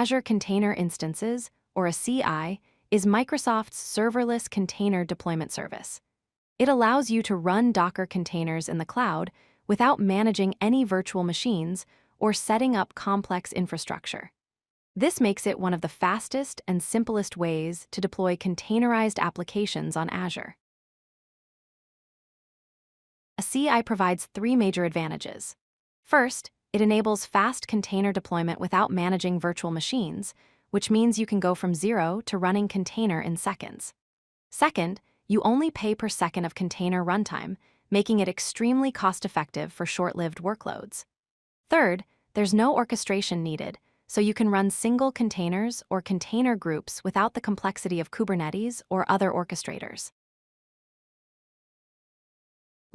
Azure Container Instances, or a CI, is Microsoft's serverless container deployment service. It allows you to run Docker containers in the cloud without managing any virtual machines or setting up complex infrastructure. This makes it one of the fastest and simplest ways to deploy containerized applications on Azure. A CI provides three major advantages. First, it enables fast container deployment without managing virtual machines, which means you can go from zero to running container in seconds. Second, you only pay per second of container runtime, making it extremely cost-effective for short-lived workloads. Third, there's no orchestration needed, so you can run single containers or container groups without the complexity of Kubernetes or other orchestrators.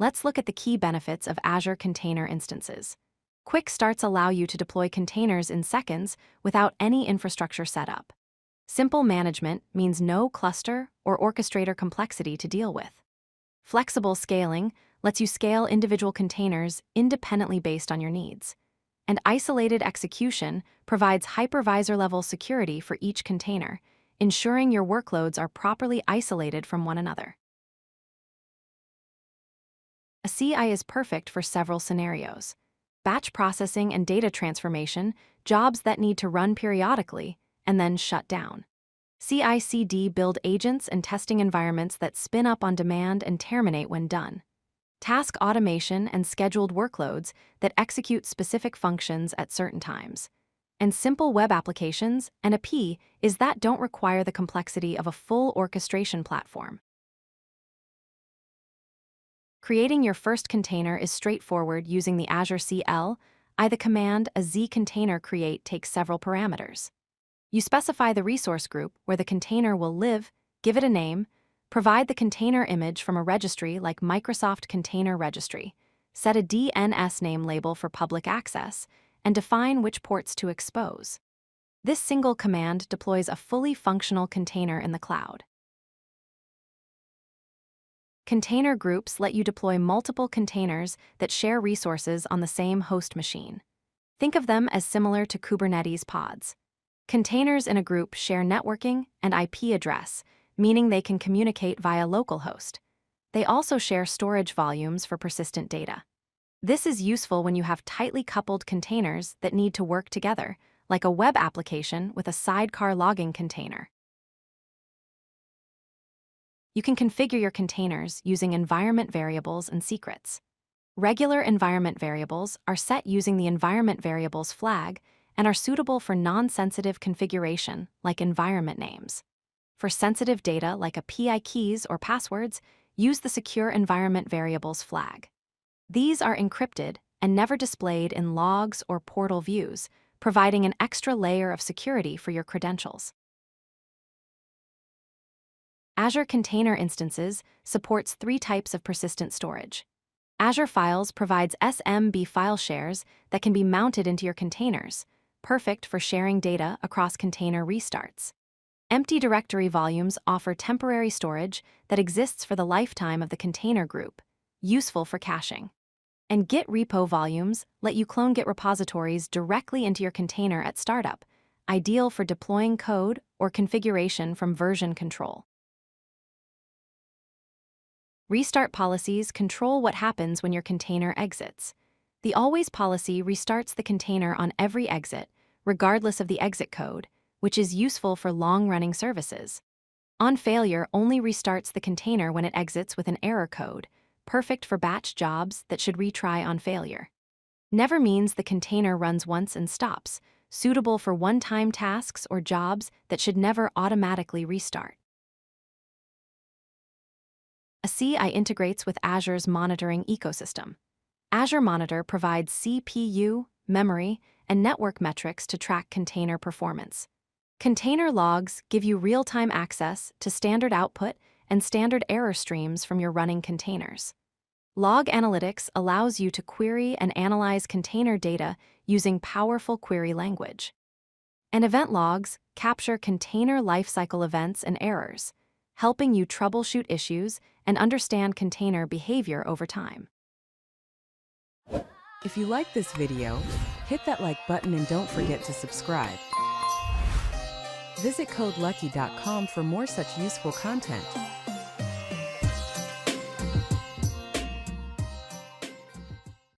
Let's look at the key benefits of Azure Container Instances. Quick starts allow you to deploy containers in seconds without any infrastructure setup. Simple management means no cluster or orchestrator complexity to deal with. Flexible scaling lets you scale individual containers independently based on your needs. And isolated execution provides hypervisor-level security for each container, ensuring your workloads are properly isolated from one another. A CI is perfect for several scenarios: batch processing and data transformation, jobs that need to run periodically and then shut down. CI/CD build agents and testing environments that spin up on demand and terminate when done. Task automation and scheduled workloads that execute specific functions at certain times. And simple web applications and a P is that don't require the complexity of a full orchestration platform. Creating your first container is straightforward using the Azure CLI. The command a z-container create takes several parameters. You specify the resource group where the container will live, give it a name, provide the container image from a registry like Microsoft Container Registry, set a DNS name label for public access, and define which ports to expose. This single command deploys a fully functional container in the cloud. Container groups let you deploy multiple containers that share resources on the same host machine. Think of them as similar to Kubernetes pods. Containers in a group share networking and IP address, meaning they can communicate via localhost. They also share storage volumes for persistent data. This is useful when you have tightly coupled containers that need to work together, like a web application with a sidecar logging container. You can configure your containers using environment variables and secrets. Regular environment variables are set using the environment variables flag and are suitable for non-sensitive configuration, like environment names. For sensitive data like API keys or passwords, use the secure environment variables flag. These are encrypted and never displayed in logs or portal views, providing an extra layer of security for your credentials. Azure Container Instances supports three types of persistent storage. Azure Files provides SMB file shares that can be mounted into your containers, perfect for sharing data across container restarts. Empty directory volumes offer temporary storage that exists for the lifetime of the container group, useful for caching. And Git repo volumes let you clone Git repositories directly into your container at startup, ideal for deploying code or configuration from version control. Restart policies control what happens when your container exits. The always policy restarts the container on every exit, regardless of the exit code, which is useful for long-running services. On failure only restarts the container when it exits with an error code, perfect for batch jobs that should retry on failure. Never means the container runs once and stops, suitable for one-time tasks or jobs that should never automatically restart. A CI integrates with Azure's monitoring ecosystem. Azure Monitor provides CPU, memory, and network metrics to track container performance. Container logs give you real-time access to standard output and standard error streams from your running containers. Log analytics allows you to query and analyze container data using powerful query language. And event logs capture container lifecycle events and errors, helping you troubleshoot issues and understand container behavior over time. If you like this video, hit that like button and don't forget to subscribe. Visit codelucky.com for more such useful content.